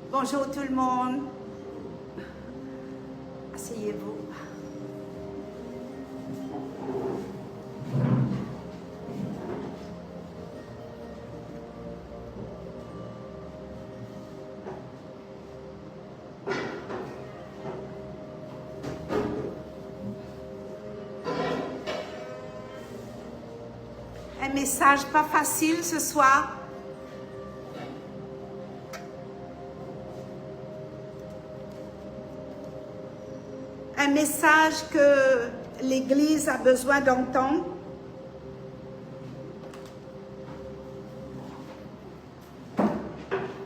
Bonjour tout le monde. Asseyez-vous. Un message pas facile ce soir. Un message que l'Église a besoin d'entendre.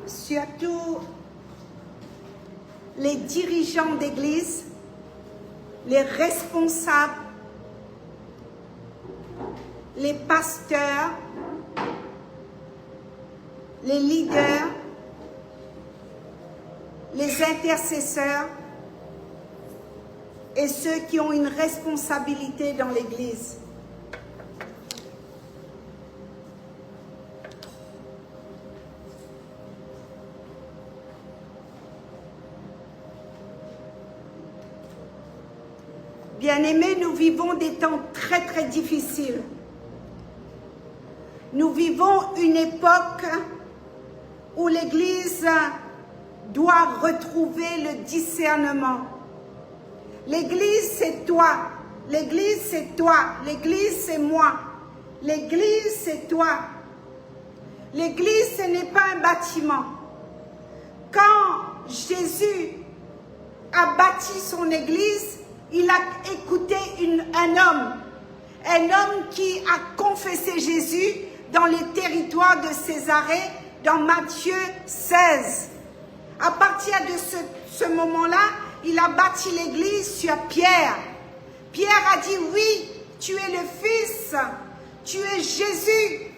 Surtout les dirigeants d'Église, les responsables, les pasteurs, les leaders, les intercesseurs et ceux qui ont une responsabilité dans l'Église. Bien-aimés, nous vivons des temps très très difficiles. Nous vivons une époque où l'Église doit retrouver le discernement. L'Église, c'est toi. L'Église, c'est toi. L'Église, c'est moi. L'Église, c'est toi. L'Église, ce n'est pas un bâtiment. Quand Jésus a bâti son Église, il a écouté un homme qui a confessé Jésus dans les territoires de Césarée, dans Matthieu 16. À partir de ce moment-là, il a bâti l'église sur Pierre. Pierre a dit, oui, tu es le Fils, tu es Jésus.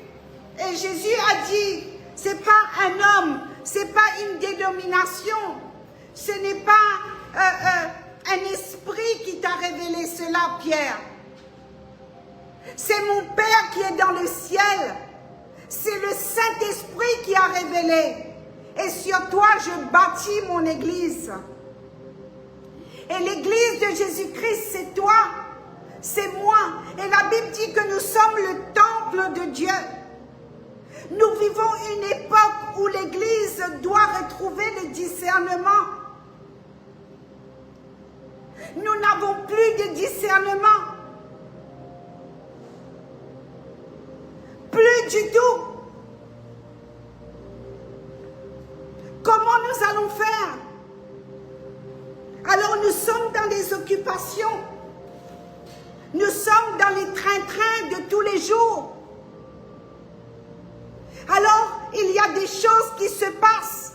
Et Jésus a dit, c'est pas un homme, c'est pas une dénomination, ce n'est pas un esprit qui t'a révélé cela, Pierre. C'est mon Père qui est dans le ciel. C'est le Saint-Esprit qui a révélé. Et sur toi, je bâtis mon église. Et l'église de Jésus-Christ, c'est toi, c'est moi. Et la Bible dit que nous sommes le temple de Dieu. Nous vivons une époque où l'église doit retrouver le discernement. Nous n'avons plus de discernement. Plus du tout. Comment nous allons faire? Alors nous sommes dans les occupations. Nous sommes dans les trains-trains de tous les jours. Alors, il y a des choses qui se passent.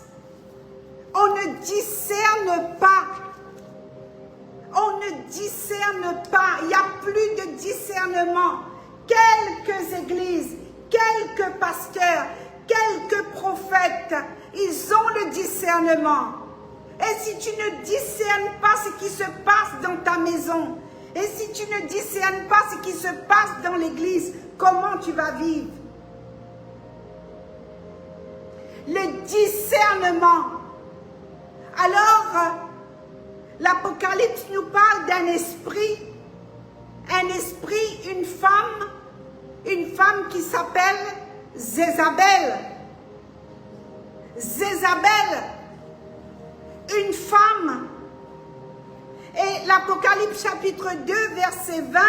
On ne discerne pas. On ne discerne pas. Il n'y a plus de discernement. Quelques églises, quelques pasteurs, quelques prophètes, ils ont le discernement. Et si tu ne discernes pas ce qui se passe dans ta maison, et si tu ne discernes pas ce qui se passe dans l'église, comment tu vas vivre? Le discernement. Alors, l'Apocalypse nous parle d'un esprit, une femme qui s'appelle Jézabel. Jézabel, une femme. Et l'Apocalypse chapitre 2, verset 20,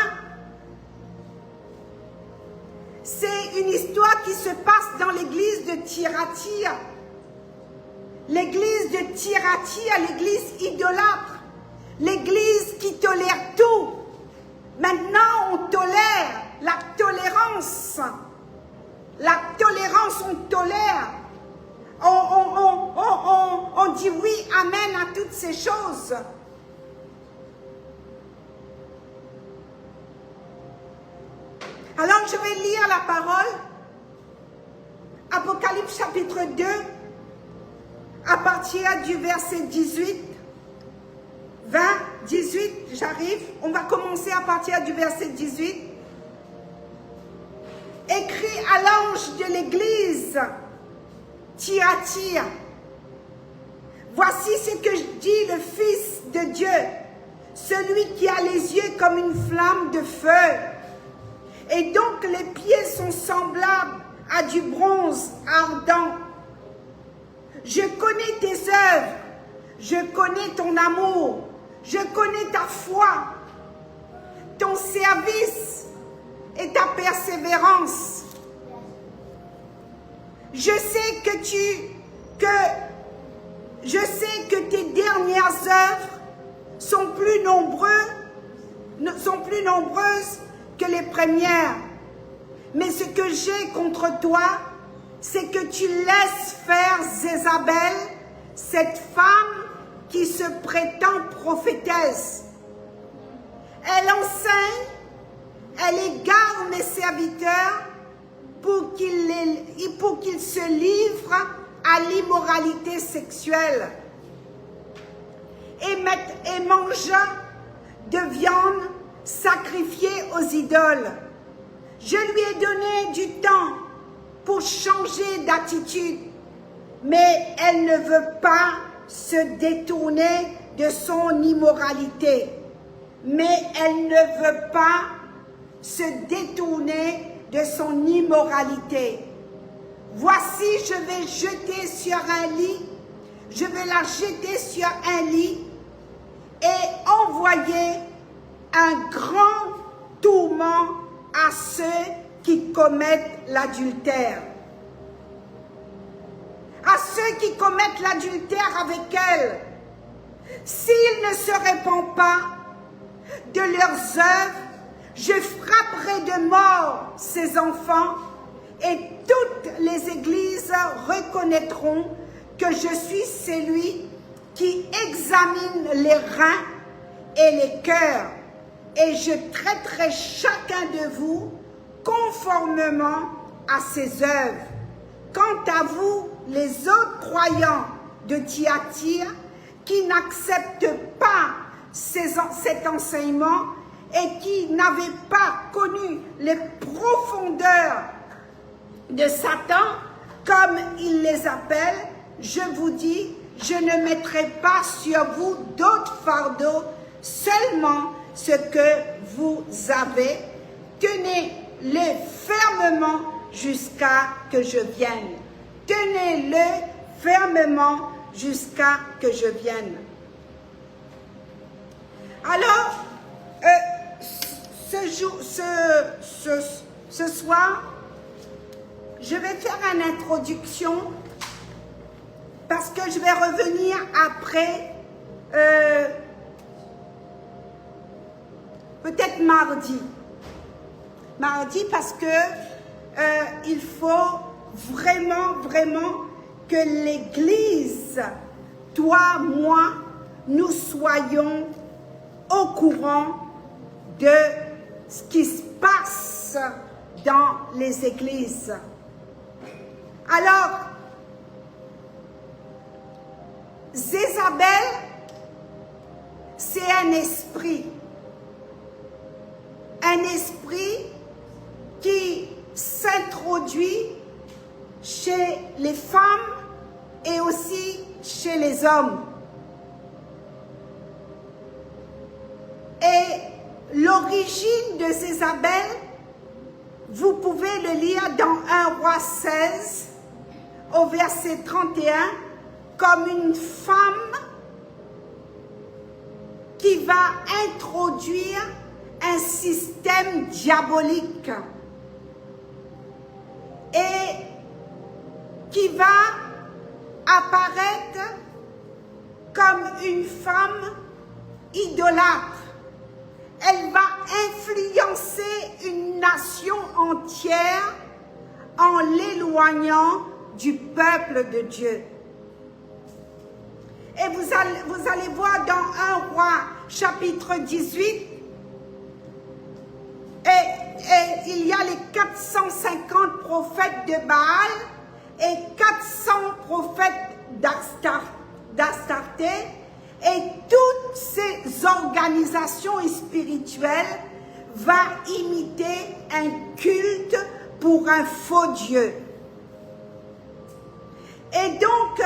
c'est une histoire qui se passe dans l'église de Thyatire. L'église de Thyatire, l'église idolâtre, l'église qui tolère tout. Maintenant, on tolère la tolérance. La tolérance, on tolère. On dit oui, amen à toutes ces choses. Alors, je vais lire la parole. Apocalypse chapitre 2, à partir du verset 18, 20, 18, j'arrive. On va commencer à partir du verset 18. Écrit à l'ange de l'église, Thyatire. Voici ce que dit le Fils de Dieu, celui qui a les yeux comme une flamme de feu, et donc les pieds sont semblables à du bronze ardent. Je connais tes œuvres, je connais ton amour, je connais ta foi, ton service et ta persévérance. Je sais que tes dernières œuvres sont plus nombreuses que les premières. Mais ce que j'ai contre toi, c'est que tu laisses faire Jézabel, cette femme qui se prétend prophétesse. Elle enseigne, elle égare mes serviteurs pour qu'ils se livrent à l'immoralité sexuelle et mangent de viande sacrifiée aux idoles. Je lui ai donné du temps pour changer d'attitude, mais elle ne veut pas se détourner de son immoralité. Mais elle ne veut pas se détourner de son immoralité. Voici, je vais jeter sur un lit, je vais la jeter sur un lit et envoyer un grand tourment à ceux qui commettent l'adultère. À ceux qui commettent l'adultère avec elle. S'ils ne se répandent pas de leurs œuvres, je frapperai de mort ces enfants et toutes les églises reconnaîtront que je suis celui qui examine les reins et les cœurs, et je traiterai chacun de vous conformément à ses œuvres. Quant à vous, les autres croyants de Thyatire, qui n'acceptent pas cet enseignement et qui n'avaient pas connu les profondeurs de Satan, comme il les appelle, je vous dis, je ne mettrai pas sur vous d'autres fardeaux, seulement ce que vous avez. Tenez-le fermement jusqu'à que je vienne. Tenez-le fermement jusqu'à que je vienne. Alors, ce soir, je vais faire une introduction parce que je vais revenir après, peut-être mardi. Mardi parce que il faut vraiment que l'Église, toi, moi, nous soyons au courant de ce qui se passe dans les églises. Alors, Jézabel, c'est un esprit qui s'introduit chez les femmes et aussi chez les hommes. Et l'origine de Jézabel, vous pouvez le lire dans 1 Roi 16, au verset 31, comme une femme qui va introduire un système diabolique et qui va apparaître comme une femme idolâtre. Elle va influencer une nation entière en l'éloignant du peuple de Dieu. Et vous allez voir dans 1 Roi chapitre 18, et il y a les 450 prophètes de Baal et 400 prophètes d'Astarté, et toutes ces organisations spirituelles vont imiter un culte pour un faux Dieu. Et donc,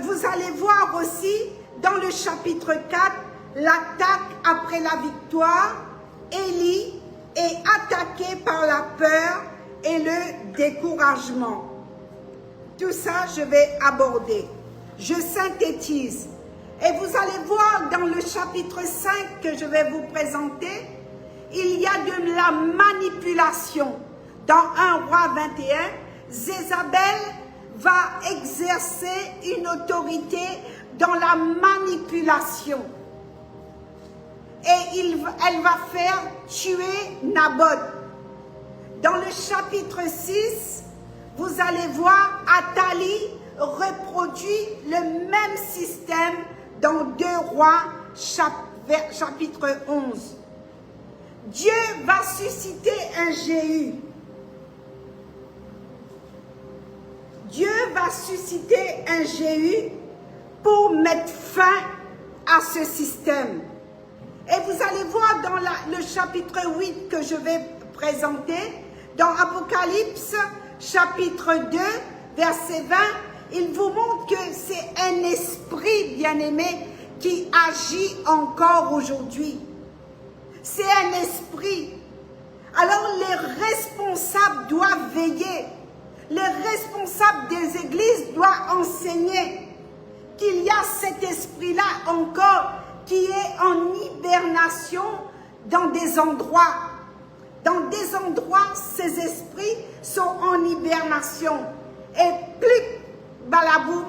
vous allez voir aussi dans le chapitre 4, l'attaque après la victoire. Élie est attaqué par la peur et le découragement. Tout ça, je vais aborder. Je synthétise. Et vous allez voir dans le chapitre 5 que je vais vous présenter, il y a de la manipulation. Dans 1 Roi 21, Jézabel va exercer une autorité dans la manipulation. Et elle va faire tuer Naboth. Dans le chapitre 6, vous allez voir Athalie reproduit le même système dans 2 Rois chapitre 11. Dieu va susciter un Jéhu. Dieu va susciter un Jéhu pour mettre fin à ce système. Et vous allez voir dans le chapitre 8 que je vais présenter, dans Apocalypse chapitre 2, verset 20, il vous montre que c'est un esprit bien-aimé qui agit encore aujourd'hui. C'est un esprit. Alors les responsables doivent veiller. Les responsables des églises doivent enseigner qu'il y a cet esprit-là encore qui est en hibernation dans des endroits. Dans des endroits, ces esprits sont en hibernation. Et plus balaboum,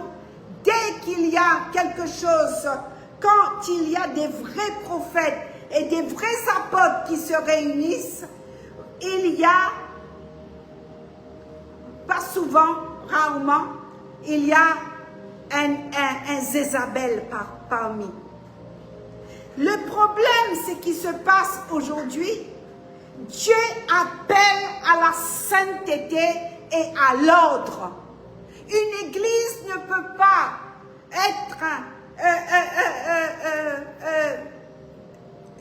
dès qu'il y a quelque chose, quand il y a des vrais prophètes et des vrais apôtres qui se réunissent, il y a, pas souvent, rarement, il y a un Jézabel parmi. Le problème, c'est qu'il se passe aujourd'hui, Dieu appelle à la sainteté et à l'ordre. Une église ne peut pas être,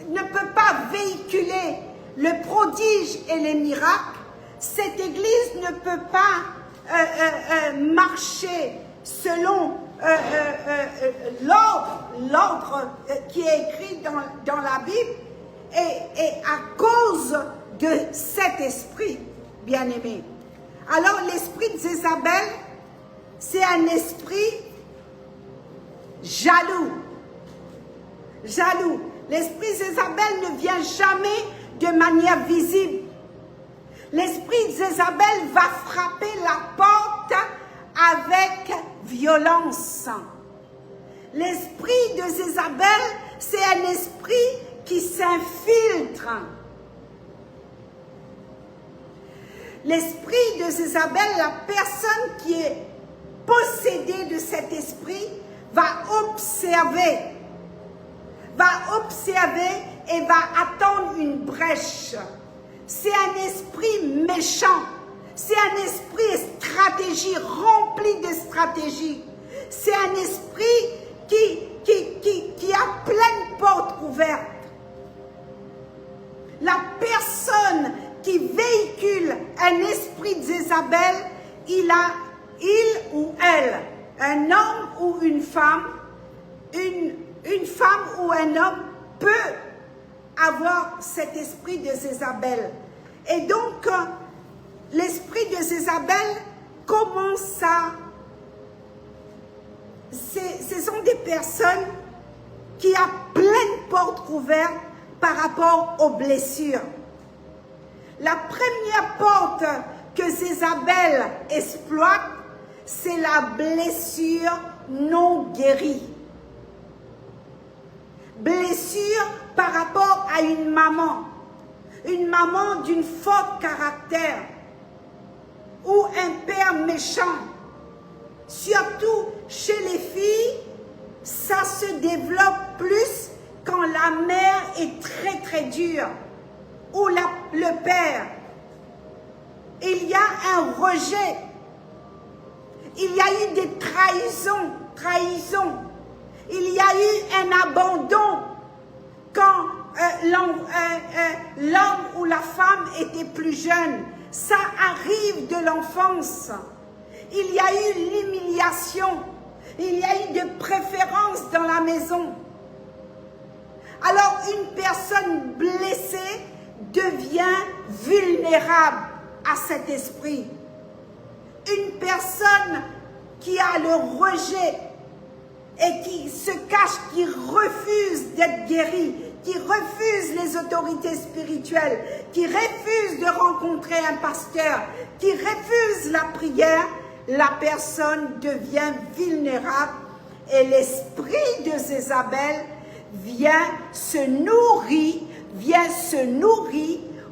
ne peut pas véhiculer le prodige et les miracles. Cette église ne peut pas marcher selon l'ordre qui est écrit dans la Bible et à cause de cet esprit, bien-aimé. Alors l'esprit de Jézabel, c'est un esprit jaloux. Jaloux. L'esprit de Jézabel ne vient jamais de manière visible. L'esprit de Jézabel va frapper la porte avec violence. L'esprit de Jézabel, c'est un esprit qui s'infiltre. L'esprit de Jézabel, la personne qui est possédée de cet esprit, va observer et va attendre une brèche. C'est un esprit méchant. C'est un esprit stratégie, rempli de stratégie. C'est un esprit qui a plein de portes ouvertes. La personne qui véhicule un esprit de Jézabel, il ou elle, un homme ou une femme ou un homme peut avoir cet esprit de Jézabel. Et donc, l'esprit de Jézabel commence à... Ce sont des personnes qui ont plein de portes ouvertes par rapport aux blessures. La première porte que Jézabel exploite, c'est la blessure non guérie. Blessure par rapport à une maman d'une forte caractère ou un père méchant. Surtout chez les filles, ça se développe plus quand la mère est très très dure ou le père. Il y a un rejet. Il y a eu des trahisons. Il y a eu un abandon quand l'homme ou la femme était plus jeune. Ça arrive de l'enfance. Il y a eu l'humiliation. Il y a eu des préférences dans la maison. Alors une personne blessée devient vulnérable à cet esprit. Une personne qui a le rejet et qui se cache, qui refuse d'être guérie, qui refuse les autorités spirituelles, qui refuse de rencontrer un pasteur, qui refuse la prière, la personne devient vulnérable et l'esprit de Jézabel vient se nourrir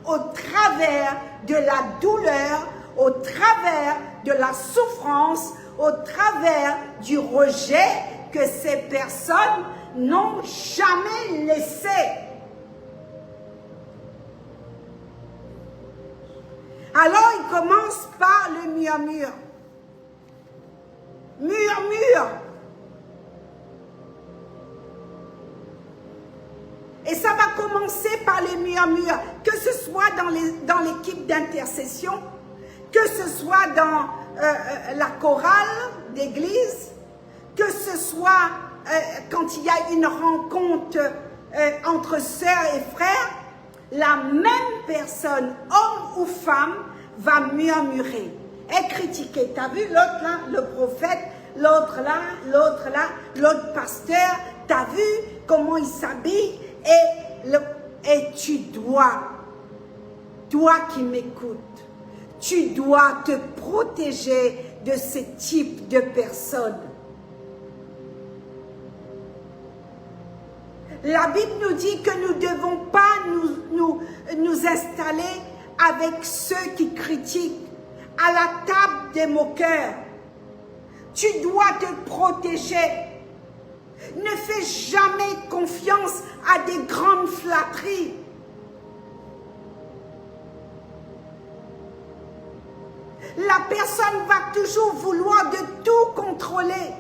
au travers de la douleur, au travers de la souffrance, au travers du rejet que ces personnes n'ont jamais laissé. Alors il commence par le murmure. Murmure. Et ça va commencer par les murmures, que ce soit dans l'équipe d'intercession, que ce soit dans la chorale d'église, que ce soit quand il y a une rencontre entre sœurs et frères, la même personne, homme ou femme, va murmurer et critiquer. Tu as vu l'autre là, le prophète, l'autre là, l'autre pasteur, tu as vu comment il s'habille et tu dois, toi qui m'écoutes, tu dois te protéger de ce type de personnes. La Bible nous dit que nous ne devons pas nous installer avec ceux qui critiquent à la table des moqueurs. Tu dois te protéger. Ne fais jamais confiance à des grandes flatteries. La personne va toujours vouloir de tout contrôler.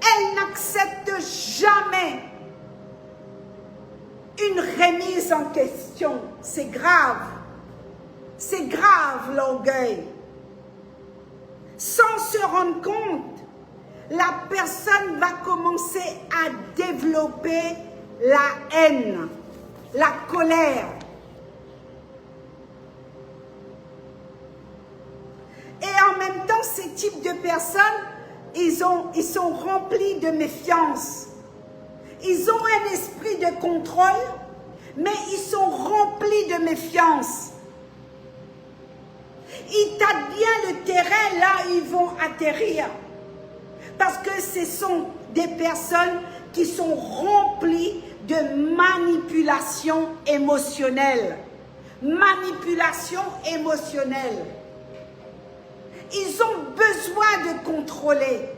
Elle n'accepte jamais une remise en question. C'est grave. C'est grave l'orgueil. Sans se rendre compte, la personne va commencer à développer la haine, la colère. Et en même temps, ces types de personnes, ils sont remplis de méfiance. Ils ont un esprit de contrôle, mais ils sont remplis de méfiance. Ils tâtent bien le terrain là où ils vont atterrir. Parce que ce sont des personnes qui sont remplies de manipulation émotionnelle. Manipulation émotionnelle. Ils ont besoin de contrôler.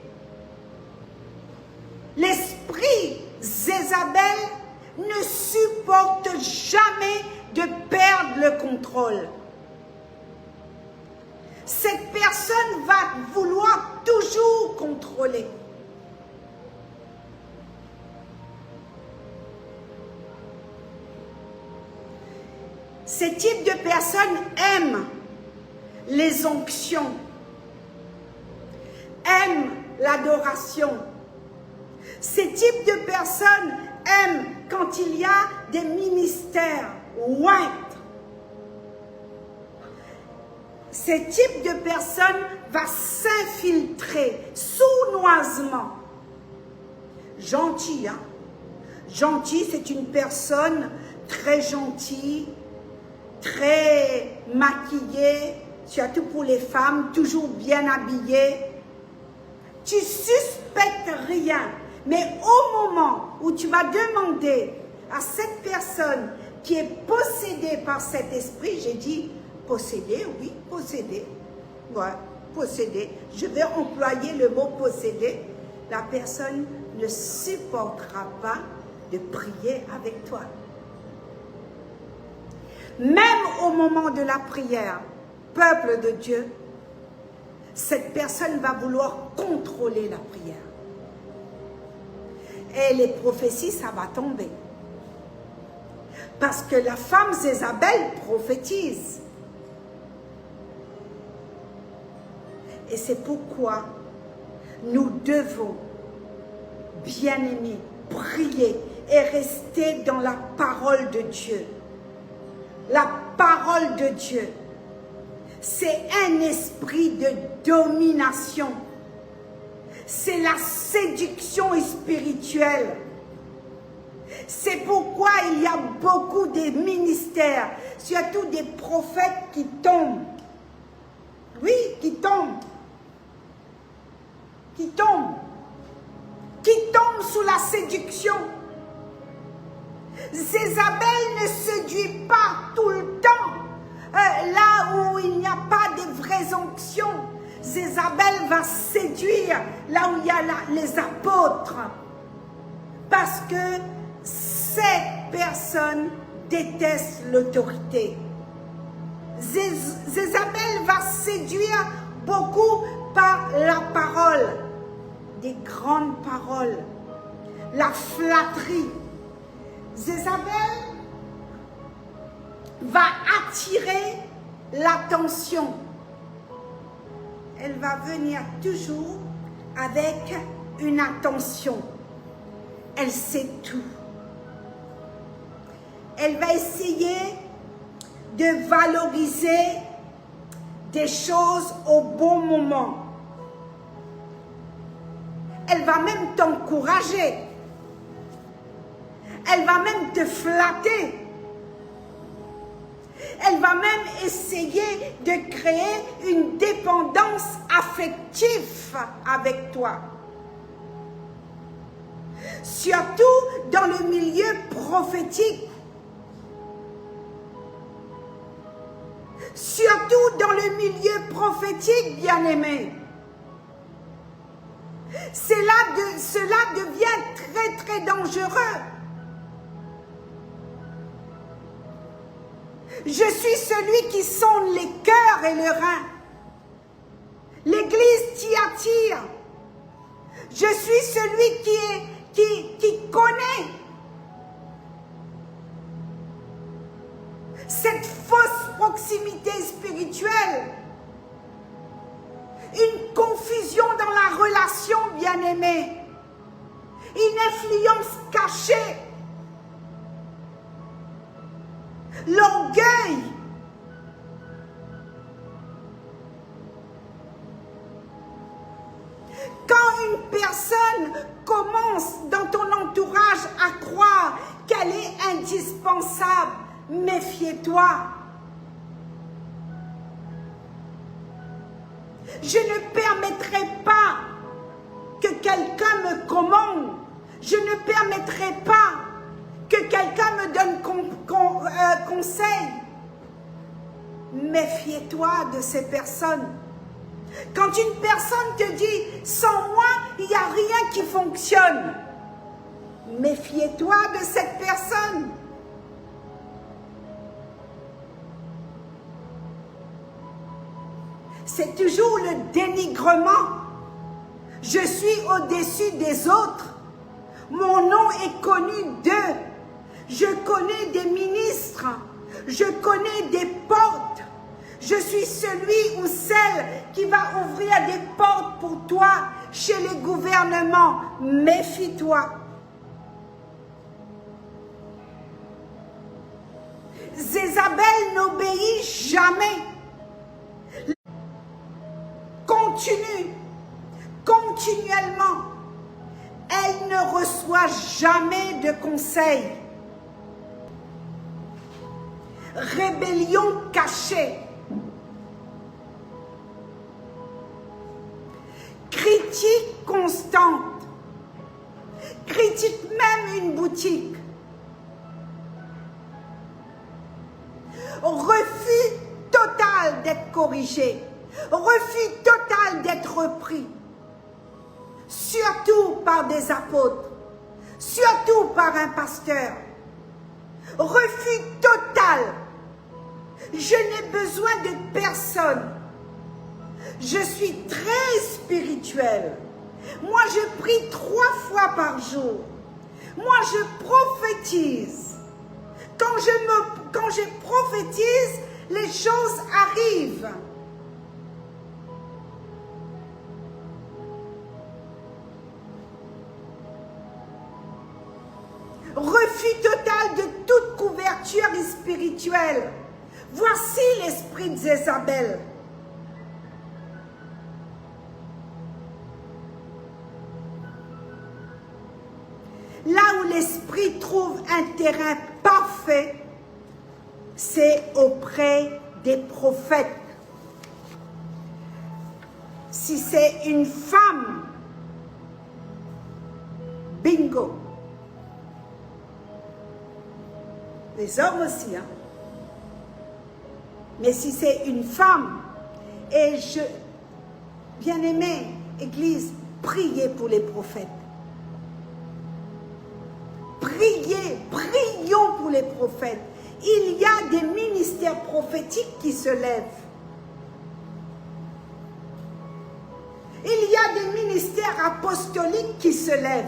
L'esprit Jézabel ne supporte jamais de perdre le contrôle. Cette personne va vouloir toujours contrôler. Ce type de personnes aiment les onctions, aiment l'adoration. Ce type de personnes aiment quand il y a des ministères ointes. Ce type de personne va s'infiltrer sournoisement. Gentil, hein? Gentil, c'est une personne très gentille, très maquillée, surtout pour les femmes, toujours bien habillée. Tu suspectes rien, mais au moment où tu vas demander à cette personne qui est possédée par cet esprit, j'ai dit possédé, oui, possédé. Ouais, possédé. Je vais employer le mot possédé. La personne ne supportera pas de prier avec toi. Même au moment de la prière, peuple de Dieu, cette personne va vouloir contrôler la prière. Et les prophéties, ça va tomber. Parce que la femme Jézabel prophétise. Et c'est pourquoi nous devons, bien-aimés, prier et rester dans la parole de Dieu. La parole de Dieu, c'est un esprit de domination. C'est la séduction spirituelle. C'est pourquoi il y a beaucoup de ministères, surtout des prophètes qui tombent. Oui, qui tombent. Qui tombent. Qui tombent sous la séduction. Jézabel ne séduit pas tout le temps. Là où il n'y a pas de vraies onctions. Jézabel va séduire là où il y a les apôtres. Parce que cette personne déteste l'autorité. Jézabel va séduire beaucoup par la parole, des grandes paroles, la flatterie. Jézabel va attirer l'attention. Elle va venir toujours avec une attention. Elle sait tout. Elle va essayer de valoriser des choses au bon moment. Elle va même t'encourager. Elle va même te flatter. Elle va même essayer de créer une dépendance affective avec toi. Surtout dans le milieu prophétique. Surtout dans le milieu prophétique, bien-aimé. Cela devient très dangereux. Je suis celui qui sonde les cœurs et les reins. L'Église t'y attire. Je suis celui qui connaît cette fausse proximité spirituelle. Une confusion dans la relation, bien-aimée. Une influence cachée. L'orgueil. Quand une personne commence dans ton entourage à croire qu'elle est indispensable, méfie-toi. Je ne permettrai pas que quelqu'un me commande. Je ne permettrai pas que quelqu'un me donne conseil. Méfie-toi de ces personnes. Quand une personne te dit « sans moi, il n'y a rien qui fonctionne », méfie-toi de cette personne. C'est toujours le dénigrement. Je suis au-dessus des autres. Mon nom est connu d'eux. Je connais des ministres. Je connais des portes. Je suis celui ou celle qui va ouvrir des portes pour toi chez les gouvernements. Méfie-toi. Jézabel n'obéit jamais. Continuellement. Elle ne reçoit jamais de conseils. Rébellion cachée. Critique constante. Critique même une boutique. Refus total d'être corrigé. Refus total d'être repris. Surtout par des apôtres. Surtout par un pasteur. Refus total. Je n'ai besoin de personne. Je suis très spirituel. Moi, je prie 3 fois par jour. Moi, je prophétise. Quand je prophétise, les choses arrivent. spirituel. Voici l'esprit de Jézabel. Là où l'esprit trouve un terrain parfait, c'est auprès des prophètes. Si c'est une femme, bingo. Les hommes aussi, hein. Mais si c'est une femme, et bien-aimée, Église, priez pour les prophètes. Priez, prions pour les prophètes. Il y a des ministères prophétiques qui se lèvent. Il y a des ministères apostoliques qui se lèvent.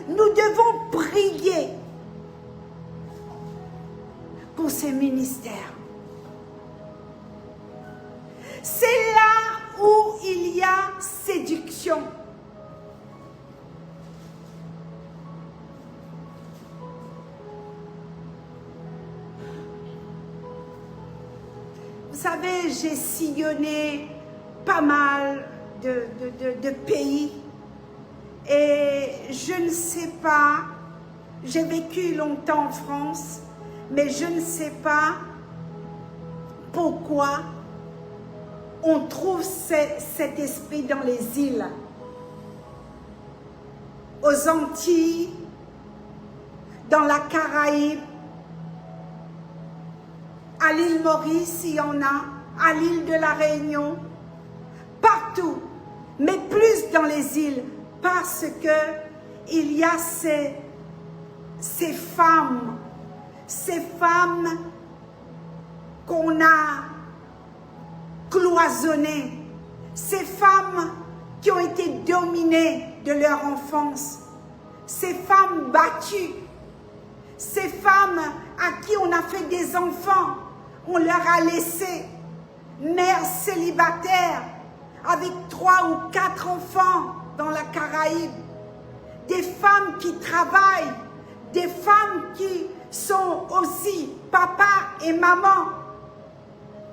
Nous devons prier pour ces ministères. C'est là où il y a séduction. Vous savez, j'ai sillonné pas mal de pays et je ne sais pas, j'ai vécu longtemps en France, mais je ne sais pas pourquoi on trouve cet esprit dans les îles, aux Antilles, dans la Caraïbe, à l'île Maurice, il y en a, à l'île de la Réunion, partout, mais plus dans les îles, parce que il y a ces femmes qu'on a cloisonnées, ces femmes qui ont été dominées de leur enfance, ces femmes battues, ces femmes à qui on a fait des enfants, on leur a laissé mères célibataires avec 3 ou 4 enfants dans la Caraïbe, des femmes qui travaillent, des femmes qui sont aussi papa et maman,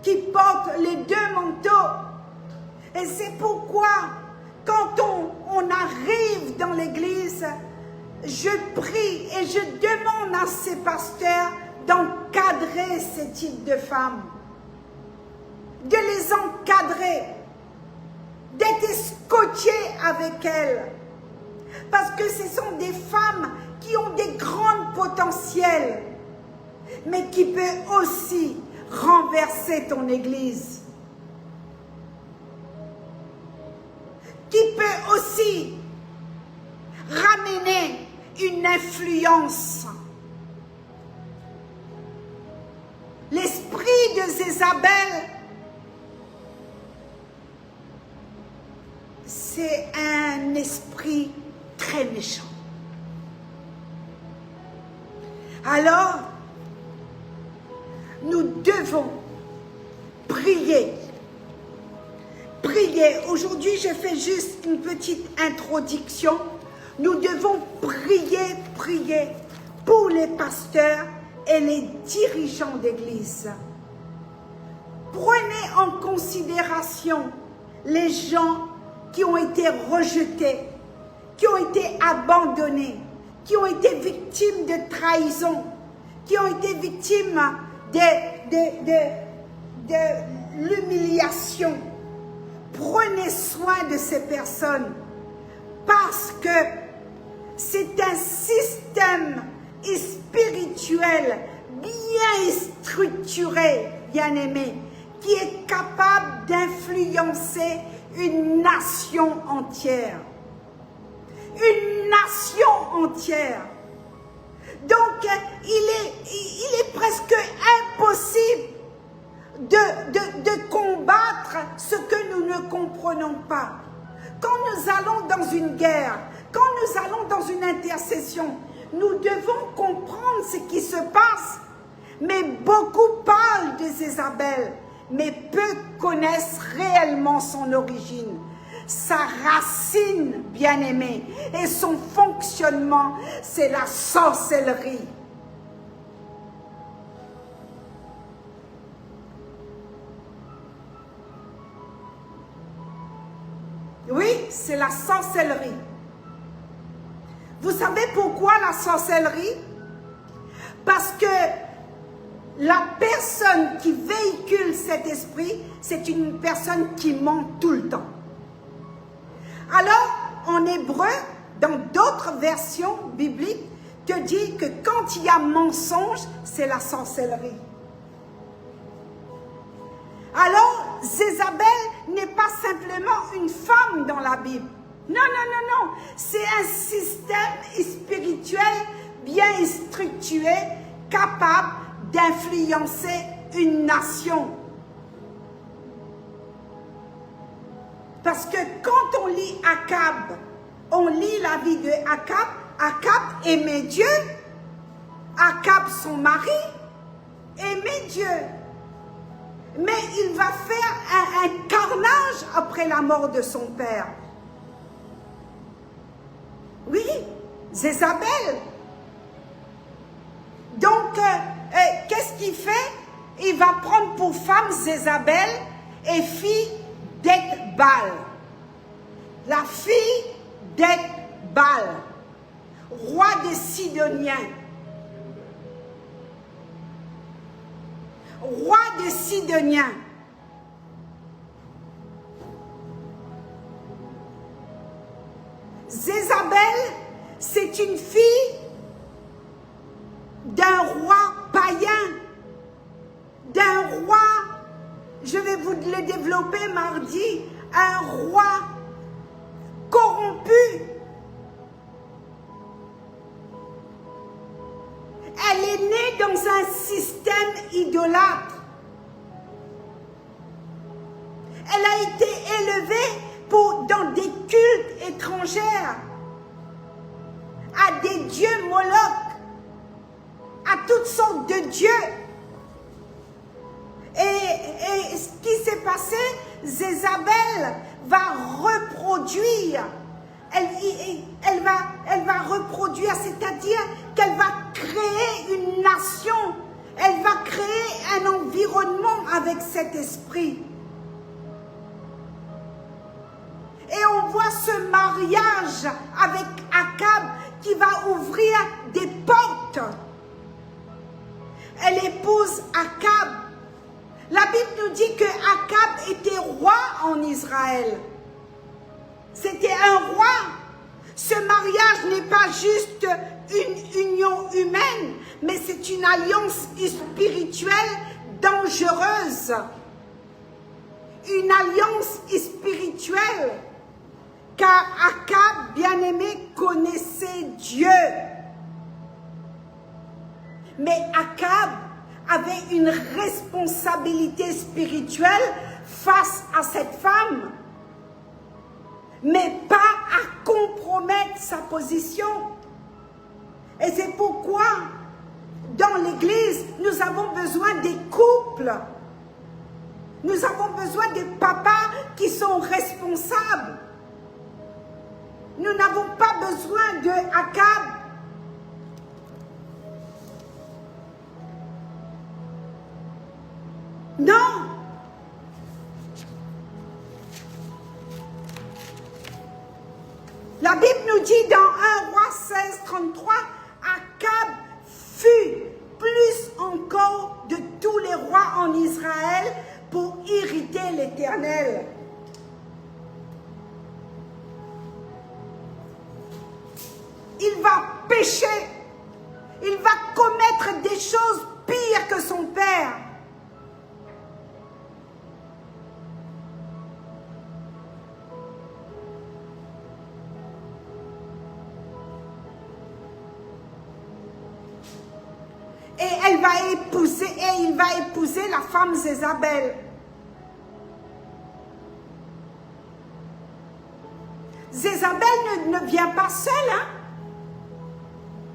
qui portent les 2 manteaux. Et c'est pourquoi, quand on arrive dans l'église, je prie et je demande à ces pasteurs d'encadrer ces types de femmes, de les encadrer, d'être scotchés avec elles. Parce que ce sont des femmes qui ont des grands potentiels, mais qui peuvent aussi renverser ton église. Qui peut aussi ramener une influence. L'esprit de Jézabel, c'est un esprit très méchant. Alors, nous devons prier. Prier. Aujourd'hui, je fais juste une petite introduction. Nous devons prier, prier pour les pasteurs et les dirigeants d'église. Prenez en considération les gens qui ont été rejetés, qui ont été abandonnés, qui ont été victimes de trahison, qui ont été victimes de l'humiliation. Prenez soin de ces personnes parce que c'est un système spirituel bien structuré, bien aimé, qui est capable d'influencer une nation entière. Une nation entière. Donc, il est presque impossible de combattre ce que nous ne comprenons pas. Quand nous allons dans une guerre, quand nous allons dans une intercession, nous devons comprendre ce qui se passe. Mais beaucoup parlent de Jézabel, mais peu connaissent réellement son origine, sa racine bien-aimée, et son fonctionnement, c'est la sorcellerie. Oui, c'est la sorcellerie. Vous savez pourquoi la sorcellerie? Parce que la personne qui véhicule cet esprit, c'est une personne qui ment tout le temps. Alors, en hébreu, dans d'autres versions bibliques, te dit que quand il y a mensonge, c'est la sorcellerie. Alors, Jézabel n'est pas simplement une femme dans la Bible. Non, non, non, non. C'est un système spirituel bien structuré, capable d'influencer une nation. Parce que quand on lit Akab, on lit la vie de Akab. Akab aimait Dieu. Akab, son mari, aimait Dieu. Mais il va faire un carnage après la mort de son père. Oui, Jézabel. Donc, qu'est-ce qu'il fait? Il va prendre pour femme Jézabel et fille d'Ethbal. La fille d'Ethbal, roi des Sidoniens. Roi des Sidoniens. Jézabel, c'est une fille d'un roi païen, d'un roi, je vais vous le développer mardi, un roi corrompu. Elle est née dans un système idolâtre. Elle a été élevée dans des cultes étrangers, à des dieux Moloch, à toutes sortes de dieux. Et ce qui s'est passé, Jézabel va reproduire. Elle va reproduire, c'est-à-dire qu'elle va créer une nation. Elle va créer un environnement avec cet esprit. Et on voit ce mariage avec Akab qui va ouvrir des portes. Elle épouse Akab. La Bible nous dit que Akab était roi en Israël. C'était un roi. Ce mariage n'est pas juste une union humaine, mais c'est une alliance spirituelle dangereuse. Une alliance spirituelle. Car Akab, bien-aimé, connaissait Dieu. Mais Akab avait une responsabilité spirituelle face à cette femme, mais pas à compromettre sa position. Et c'est pourquoi, dans l'Église, nous avons besoin des couples. Nous avons besoin des papas qui sont responsables. Nous n'avons pas besoin de Akab. Non. La Bible nous dit dans 1 Roi 16, 33, Akab fut plus encore de tous les rois en Israël pour irriter l'Éternel. Il va pécher, il va commettre des choses pires que son père. Et il va épouser la femme Jézabel. Jézabel ne vient pas seule, hein?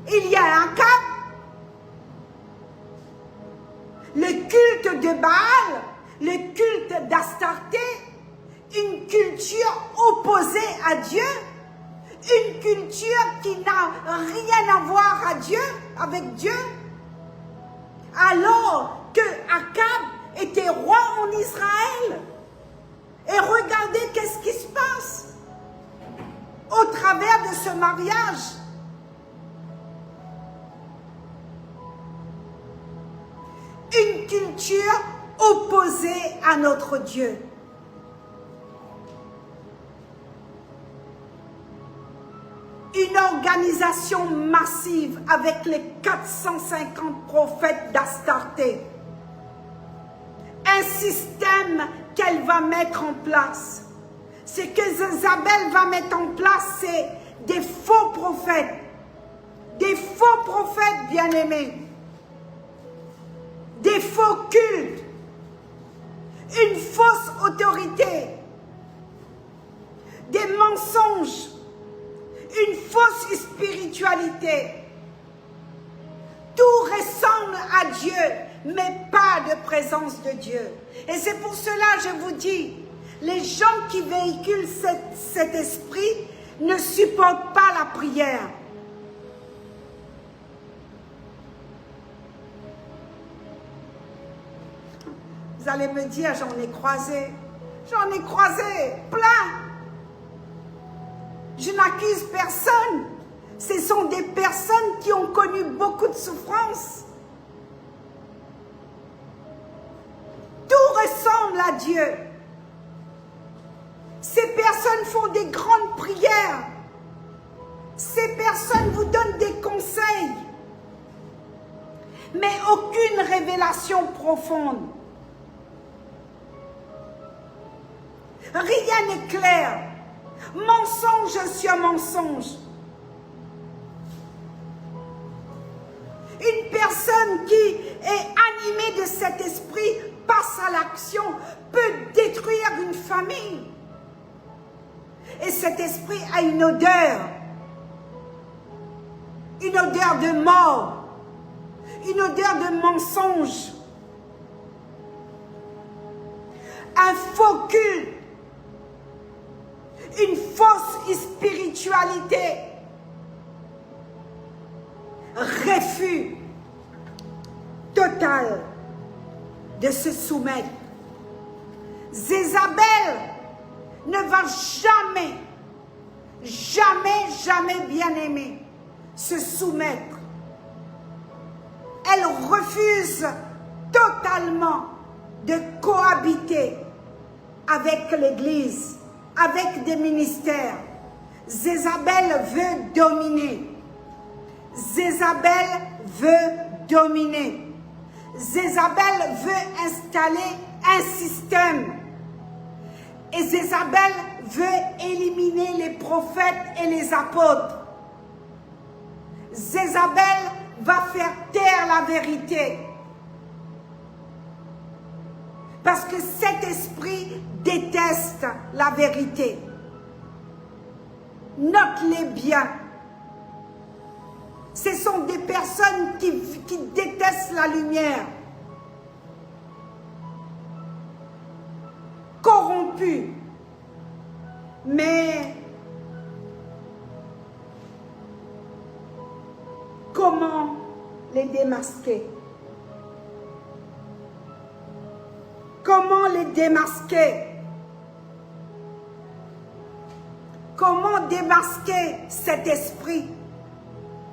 Il y a Akab, le culte de Baal, le culte d'Astarté, une culture opposée à Dieu, une culture qui n'a rien à voir avec Dieu. Alors que Akab était roi en Israël. Et regardez qu'est-ce qui se passe. au travers de ce mariage. Une culture opposée à notre Dieu. Une organisation massive avec les 450 prophètes d'Astarté. Un système qu'elle va mettre en place. Ce que Jézabel va mettre en place, c'est des faux prophètes. Des faux prophètes bien-aimés. Des faux cultes. Une fausse autorité. Des mensonges. Une fausse spiritualité. Tout ressemble à Dieu, mais pas de présence de Dieu. Et c'est pour cela, je vous dis, les gens qui véhiculent cet esprit ne supportent pas la prière. Vous allez me dire, j'en ai croisé plein. Je n'accuse personne. Ce sont des personnes qui ont connu beaucoup de souffrances. Tout ressemble à Dieu. Ces personnes font des grandes prières. Ces personnes vous donnent des conseils. Mais aucune révélation profonde. Rien n'est clair. Mensonge sur mensonge. Une personne qui est animée de cet esprit passe à l'action, peut détruire une famille. Et cet esprit a une odeur de mort, une odeur de mensonge, un faux culte, une fausse spiritualité, refus total de se soumettre. Jézabel ne va jamais bien aimer se soumettre. Elle refuse totalement de cohabiter avec l'Église, avec des ministères. Jézabel veut dominer. Jézabel veut dominer. Jézabel veut installer un système. Et Jézabel veut éliminer les prophètes et les apôtres. Jézabel va faire taire la vérité. Parce que cet esprit déteste la vérité. Note-les bien. Ce sont des personnes qui détestent la lumière. Corrompues. Mais comment les démasquer? Comment les démasquer? Comment démasquer cet esprit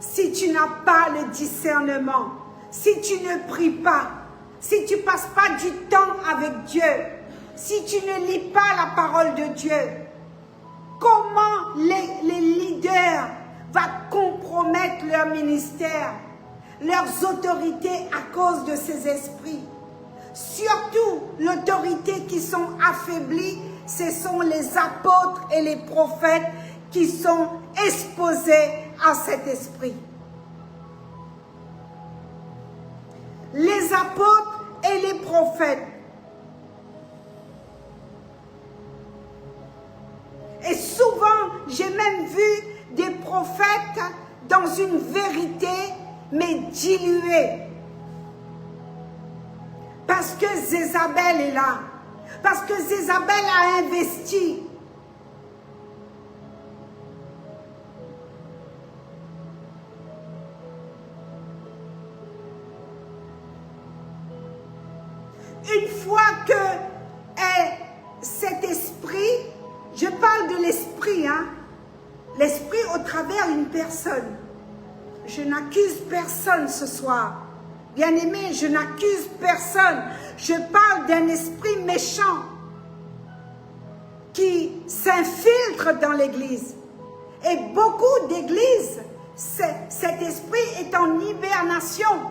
si tu n'as pas le discernement, si tu ne pries pas, si tu ne passes pas du temps avec Dieu, si tu ne lis pas la parole de Dieu? Comment les leaders vont compromettre leur ministère, leurs autorités à cause de ces esprits? Surtout, l'autorité qui sont affaiblies, ce sont les apôtres et les prophètes qui sont exposés à cet esprit. Les apôtres et les prophètes. Et souvent, j'ai même vu des prophètes dans une vérité, mais diluée. Parce que Jézabel est là. Parce que Jézabel a investi. Une fois que cet esprit, je parle de l'esprit, hein, envers une personne. Je n'accuse personne ce soir. Bien-aimé, je n'accuse personne. Je parle d'un esprit méchant qui s'infiltre dans l'église. Et beaucoup d'églises, cet esprit est en hibernation.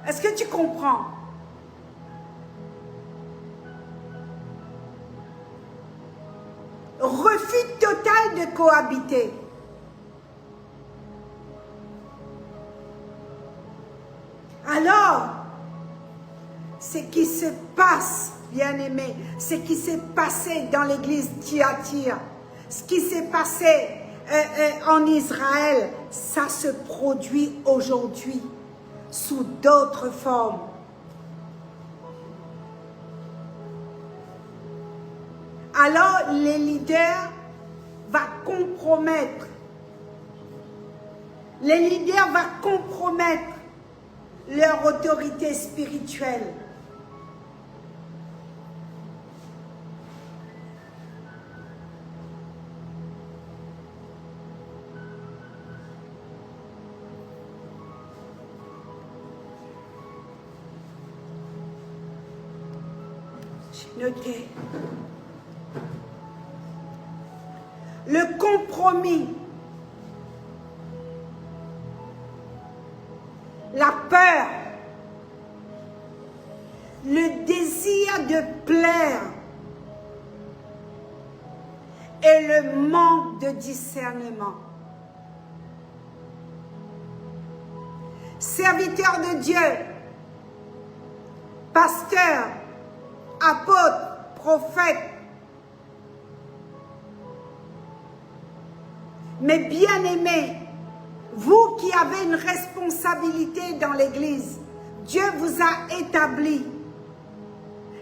Est-ce que tu comprends? Refus total de cohabiter. Alors, ce qui se passe, bien-aimé, ce qui s'est passé dans l'église Thyatire, ce qui s'est passé en Israël, ça se produit aujourd'hui sous d'autres formes. Alors, les leaders vont compromettre. Les leaders vont compromettre leur autorité spirituelle. J'ai noté. Le compromis, la peur, le désir de plaire et le manque de discernement. Serviteurs de Dieu, pasteurs, apôtres, prophètes, mais bien-aimés, vous qui avez une responsabilité dans l'Église, Dieu vous a établi.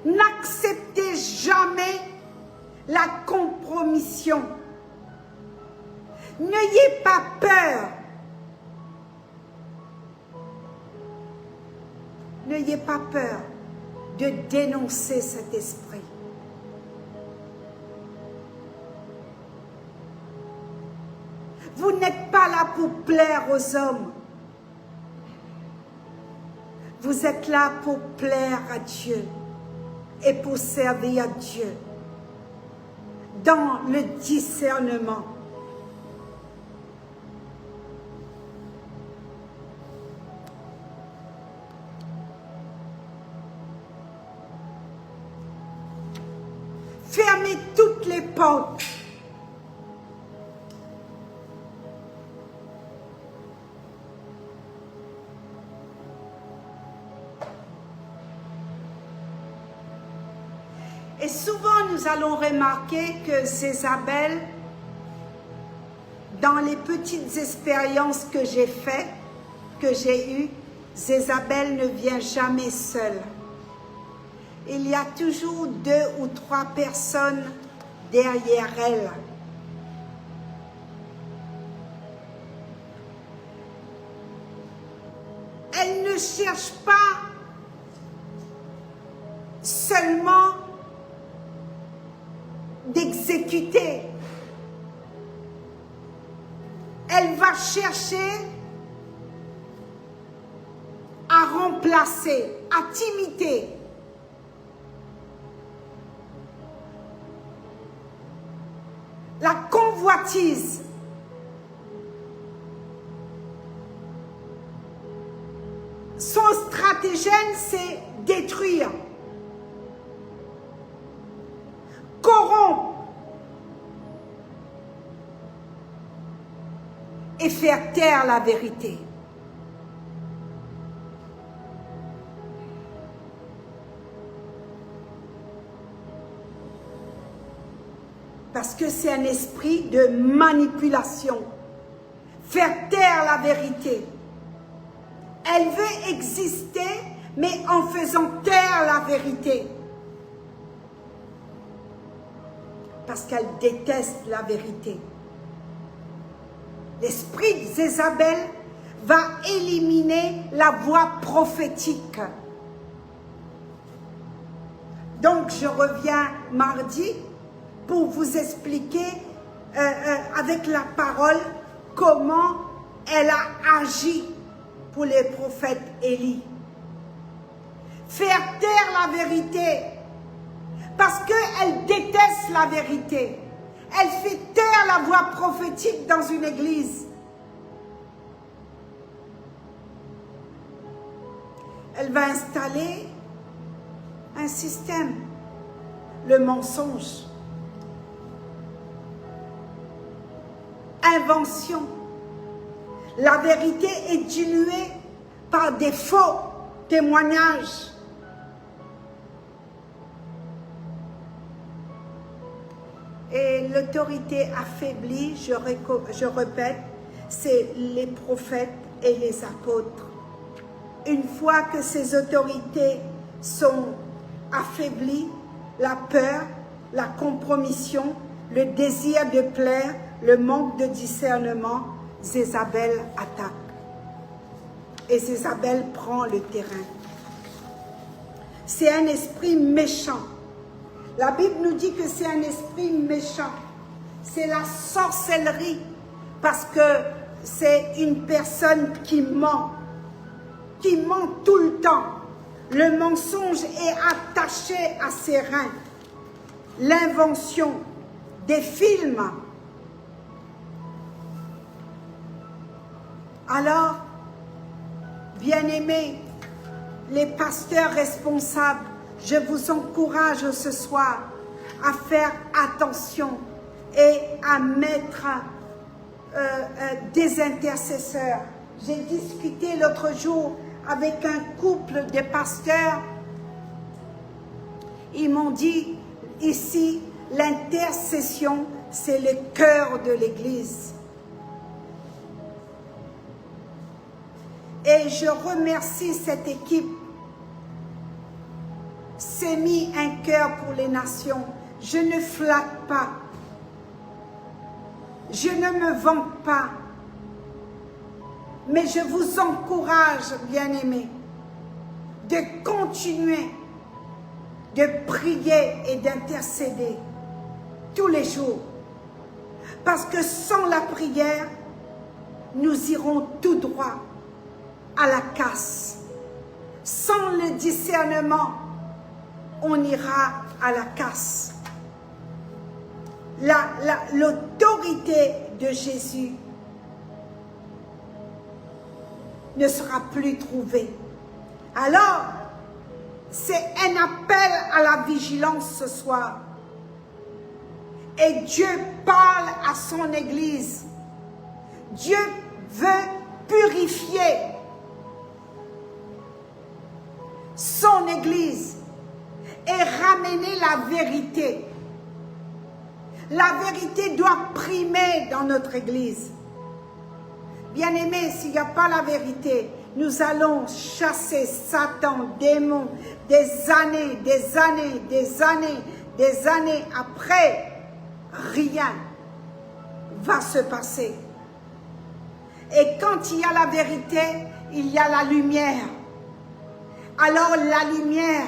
N'acceptez jamais la compromission. N'ayez pas peur. N'ayez pas peur de dénoncer cet esprit. Vous n'êtes pas là pour plaire aux hommes. Vous êtes là pour plaire à Dieu et pour servir à Dieu dans le discernement. Fermez toutes les portes. Et souvent, nous allons remarquer que Jézabel, dans les petites expériences que j'ai faites, que j'ai eues, Jézabel ne vient jamais seule. Il y a toujours 2 ou 3 personnes derrière elle. Elle ne cherche pas seulement d'exécuter. Elle va chercher à remplacer, à t'imiter. La convoitise. Son stratagème, c'est détruire, corrompre et faire taire la vérité. Parce que c'est un esprit de manipulation. Faire taire la vérité. Elle veut exister, mais en faisant taire la vérité. Parce qu'elle déteste la vérité. L'esprit de Jézabel va éliminer la voix prophétique. Donc, je reviens mardi pour vous expliquer avec la parole, comment elle a agi pour les prophètes Élie. Faire taire la vérité, parce qu'elle déteste la vérité. Elle fait taire la voix prophétique dans une église. Elle va installer un système, le mensonge, invention. La vérité est diluée par des faux témoignages. Et l'autorité affaiblie, je répète, c'est les prophètes et les apôtres. Une fois que ces autorités sont affaiblies, la peur, la compromission, le désir de plaire, le manque de discernement, Jézabel attaque. Et Jézabel prend le terrain. C'est un esprit méchant. La Bible nous dit que c'est un esprit méchant. C'est la sorcellerie. Parce que c'est une personne qui ment tout le temps. Le mensonge est attaché à ses reins. L'invention des films. Alors, bien-aimés, les pasteurs responsables, je vous encourage ce soir à faire attention et à mettre des intercesseurs. J'ai discuté l'autre jour avec un couple de pasteurs. Ils m'ont dit, ici, l'intercession, c'est le cœur de l'Église. Et je remercie cette équipe. C'est mis un cœur pour les nations. Je ne flatte pas. Je ne me vante pas. Mais je vous encourage, bien-aimés, de continuer de prier et d'intercéder tous les jours. Parce que sans la prière, nous irons tout droit à la casse. Sans le discernement, on ira à la casse. L'autorité de Jésus ne sera plus trouvée. Alors, c'est un appel à la vigilance ce soir. Et Dieu parle à son Église. Dieu veut purifier son Église et ramener la vérité. La vérité doit primer dans notre Église. Bien-aimés, s'il n'y a pas la vérité, nous allons chasser Satan, démons, des années après, rien va se passer. Et quand il y a la vérité, il y a la lumière. Alors la lumière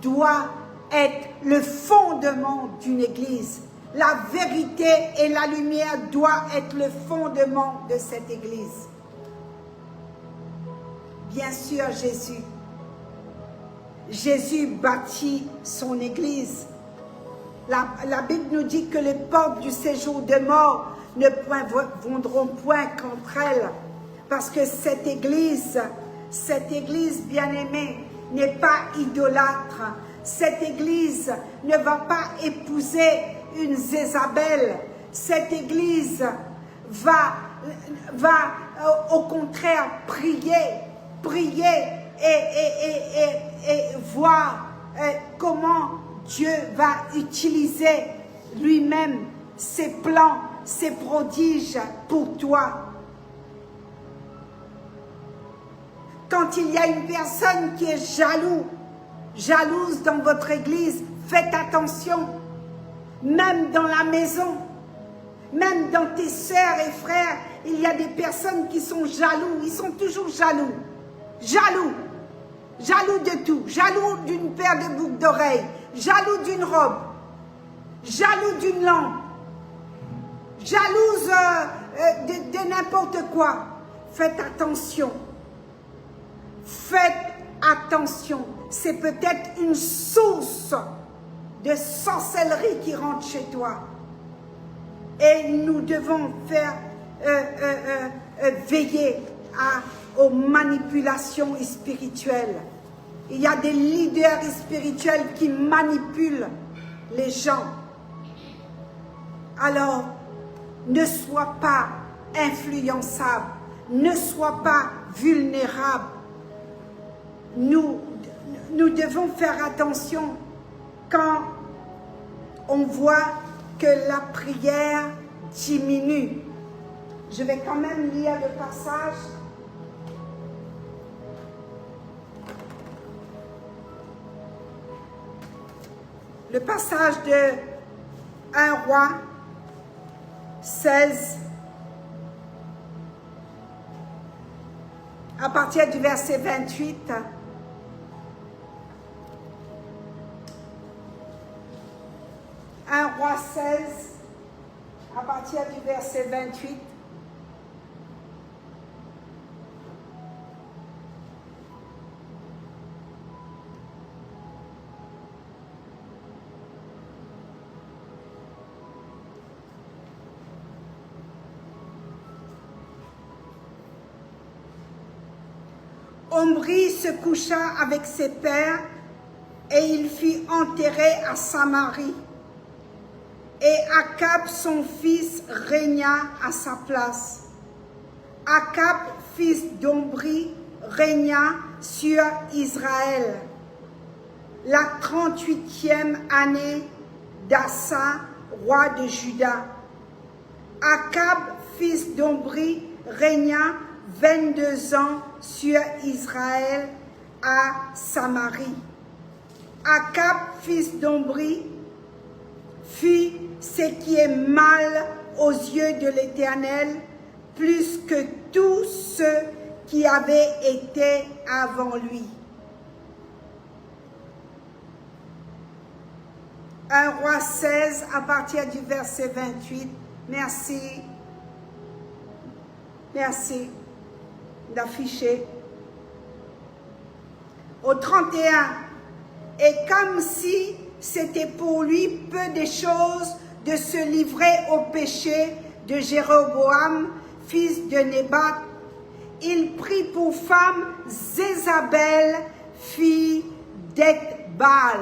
doit être le fondement d'une église. La vérité et la lumière doivent être le fondement de cette église. Bien sûr, Jésus bâtit son église. La Bible nous dit que les portes du séjour de mort ne viendront point contre elles. Parce que cette église bien-aimée, n'est pas idolâtre. Cette église ne va pas épouser une Jézabel. Cette église va au contraire prier et voir comment Dieu va utiliser lui-même ses plans, ses prodiges pour toi. Quand il y a une personne qui est jalouse dans votre église, faites attention. Même dans la maison, même dans tes sœurs et frères, il y a des personnes qui sont jaloux. Ils sont toujours jaloux. Jaloux de tout. Jaloux d'une paire de boucles d'oreilles. Jaloux d'une robe. Jaloux d'une lampe. jalouse de n'importe quoi. Faites attention. Faites attention. C'est peut-être une source de sorcellerie qui rentre chez toi. Et nous devons faire veiller aux manipulations spirituelles. Il y a des leaders spirituels qui manipulent les gens. Alors, ne sois pas influençable, ne sois pas vulnérable. Nous devons faire attention quand on voit que la prière diminue. Je vais quand même lire le passage. Le passage de 1 Roi 16, à partir du verset 28. Un Roi 16, à partir du verset 28. Omri se coucha avec ses pères et il fut enterré à Samarie. Et Akab, son fils, régna à sa place. Akab, fils d'Omri, régna sur Israël. La 38e année d'Assa, roi de Juda. Akab, fils d'Omri, régna 22 ans sur Israël à Samarie. Akab, fils d'Omri, fit ce qui est mal aux yeux de l'Éternel, plus que tous ceux qui avaient été avant lui. 1 Roi 16, à partir du verset 28. Merci. Merci d'afficher. Au 31, et comme si c'était pour lui peu de choses de se livrer au péché de Jéroboam, fils de Nébat, il prit pour femme Jézabel, fille d'Ethbaal,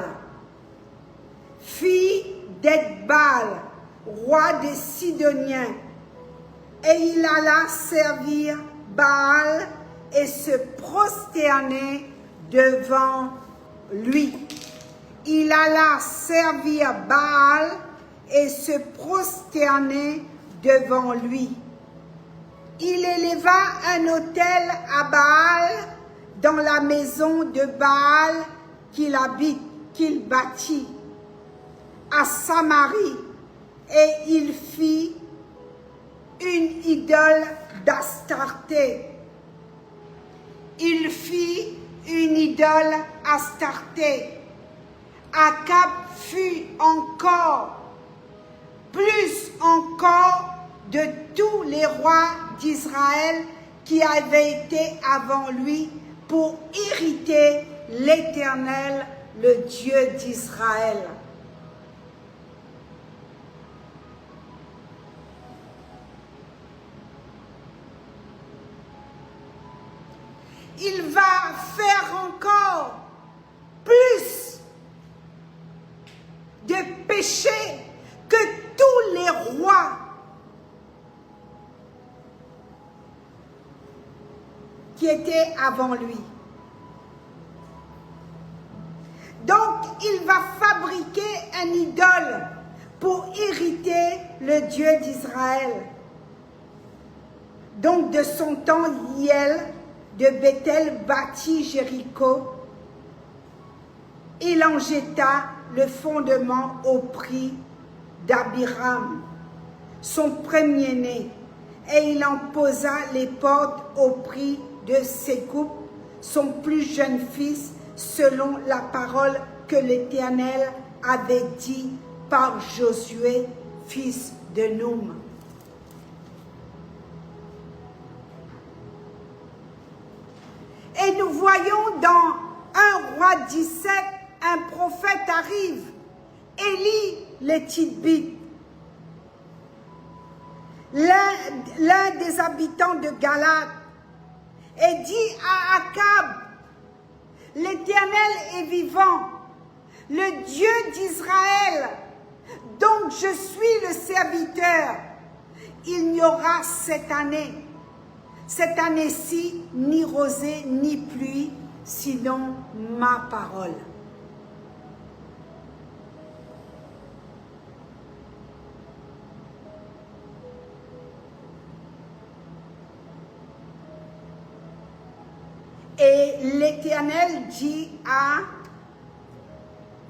roi des Sidoniens, et il alla servir Baal et se prosterner devant lui. Il alla servir Baal et se prosterner devant lui. Il éleva un autel à Baal dans la maison de Baal qu'il bâtit à Samarie, et il fit une idole d'Astarté. Il fit une idole Astarté. Akab fut plus encore de tous les rois d'Israël qui avaient été avant lui pour irriter l'Éternel, le Dieu d'Israël. Il va faire encore plus de péchés que tous les rois qui étaient avant lui. Donc, il va fabriquer une idole pour irriter le Dieu d'Israël. Donc, de son temps, Hiel de Bethel bâtit Jéricho. Il en jeta le fondement au prix d'Abiram, son premier-né, et il en posa les portes au prix de Sécoub, son plus jeune fils, selon la parole que l'Éternel avait dit par Josué, fils de Noum. voyons dans 1 Roi 17, un prophète arrive, Élie le Tishbite, l'un des habitants de Galate, et dit à Akab, l'Éternel est vivant, le Dieu d'Israël, donc je suis le serviteur. Il n'y aura cette année-ci, ni rosée, ni pluie, sinon ma parole. Et l'Éternel dit à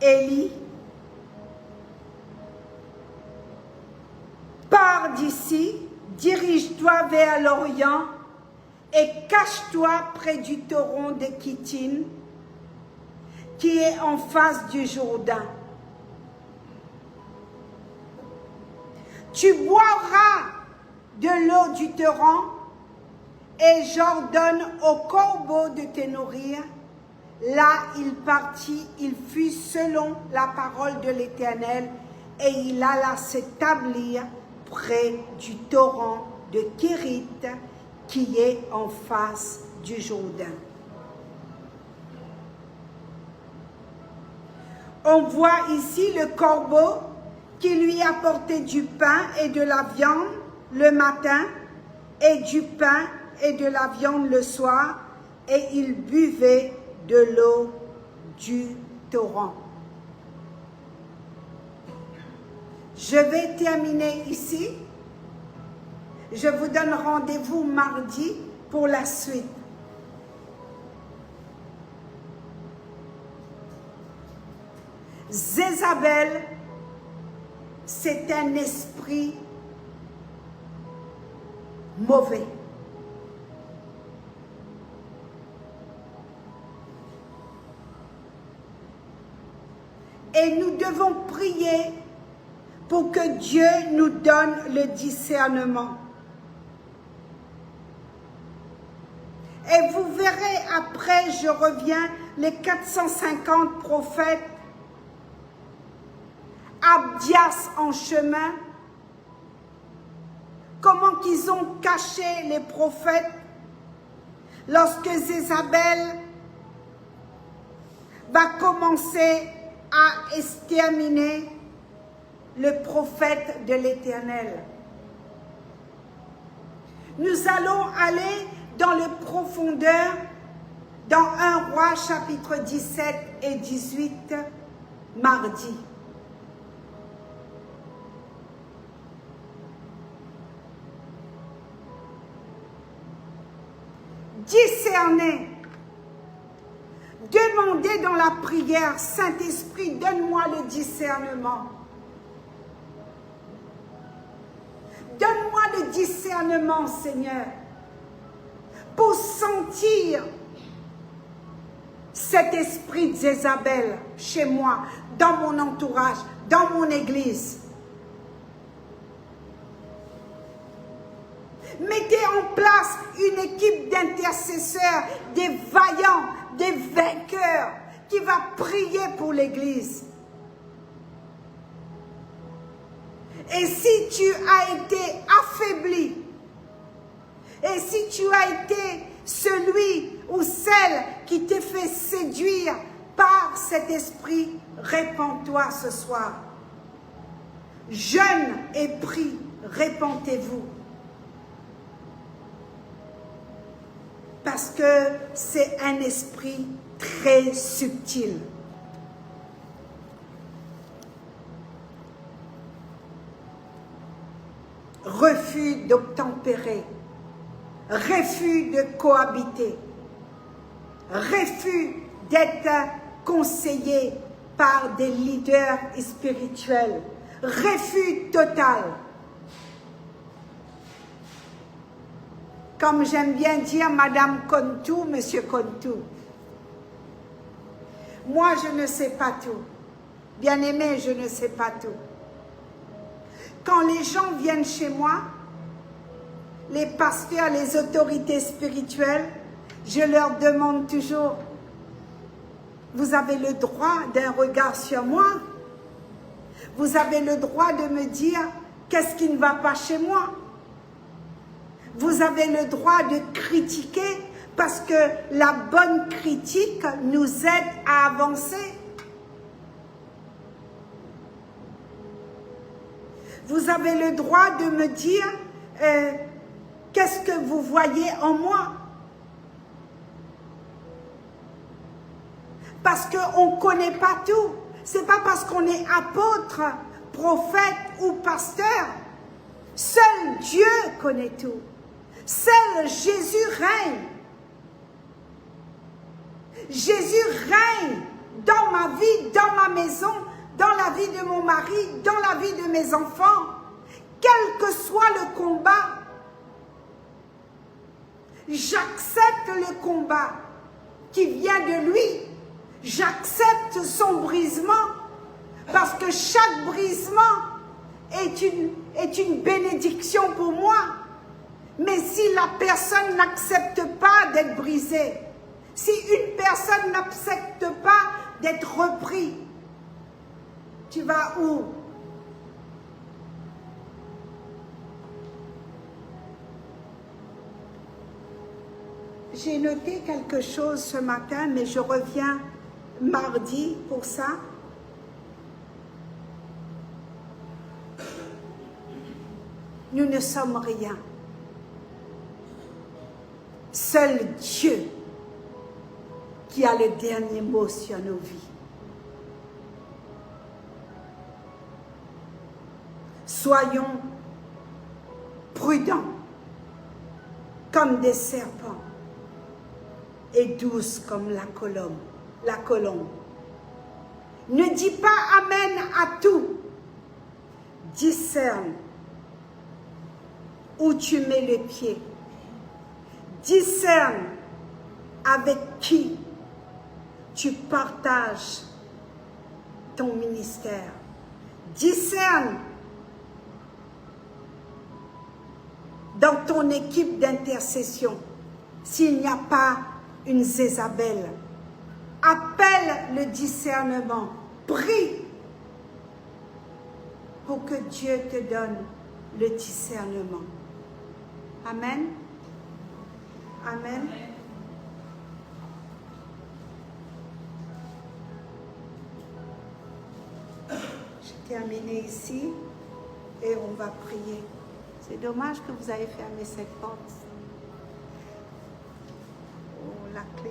Élie, pars d'ici, dirige-toi vers l'Orient et cache-toi près du torrent de Kittim qui est en face du Jourdain. Tu boiras de l'eau du torrent et j'ordonne au corbeau de te nourrir. Là, il partit, il fut selon la parole de l'Éternel et il alla s'établir près du torrent de Kérit qui est en face du Jourdain. On voit ici le corbeau qui lui apportait du pain et de la viande le matin et du pain et de la viande le soir, et il buvait de l'eau du torrent. Je vais terminer ici. Je vous donne rendez-vous mardi pour la suite. Jézabel, c'est un esprit mauvais. Et nous devons prier pour que Dieu nous donne le discernement. Et vous verrez après, je reviens, les 450 prophètes, Abdias en chemin, comment qu'ils ont caché les prophètes lorsque Jézabel va commencer à exterminer le prophète de l'Éternel. Nous allons aller dans les profondeurs dans 1 Roi chapitre 17 et 18 mardi. Discerner. Demandez dans la prière, Saint-Esprit, donne-moi le discernement. Donne-moi le discernement, Seigneur, pour sentir cet esprit de Jézabel chez moi, dans mon entourage, dans mon église. Mettez en place une équipe d'intercesseurs, des vaillants, des vainqueurs, qui va prier pour l'église. Et si tu as été affaibli, et si tu as été celui ou celle qui t'est fait séduire par cet esprit, répands-toi ce soir. Jeûne et prie, répentez-vous. Parce que c'est un esprit très subtil. Refus d'obtempérer, refus de cohabiter, refus d'être conseillé par des leaders spirituels, refus total. Comme j'aime bien dire Madame Kontou, Monsieur Kontou. Moi, je ne sais pas tout. Bien-aimé, je ne sais pas tout. Quand les gens viennent chez moi, les pasteurs, les autorités spirituelles, Je leur demande toujours, vous avez le droit d'un regard sur moi? Vous avez le droit de me dire qu'est-ce qui ne va pas chez moi? Vous avez le droit de critiquer parce que la bonne critique nous aide à avancer. Vous avez le droit de me dire qu'est-ce que vous voyez en moi? Parce qu'on ne connaît pas tout. Ce n'est pas parce qu'on est apôtre, prophète ou pasteur. Seul Dieu connaît tout. Seul Jésus règne. Jésus règne dans ma vie, dans ma maison, dans la vie de mon mari, dans la vie de mes enfants. Quel que soit le combat, j'accepte le combat qui vient de lui. J'accepte son brisement parce que chaque brisement est une bénédiction pour moi. Mais si la personne n'accepte pas d'être brisée, si une personne n'accepte pas d'être repris, tu vas où? J'ai noté quelque chose ce matin, mais je reviens mardi pour ça. Nous ne sommes rien. Seul Dieu qui a le dernier mot sur nos vies. Soyons prudents comme des serpents et douces comme la colombe. Ne dis pas amen à tout. Discerne où tu mets les pieds. Discerne avec qui tu partages ton ministère. Discerne dans ton équipe d'intercession s'il n'y a pas une Jézabel. Appelle le discernement. Prie pour que Dieu te donne le discernement. Amen. Amen. J'ai terminé ici et on va prier. C'est dommage que vous avez fermé cette porte. Oh, la clé.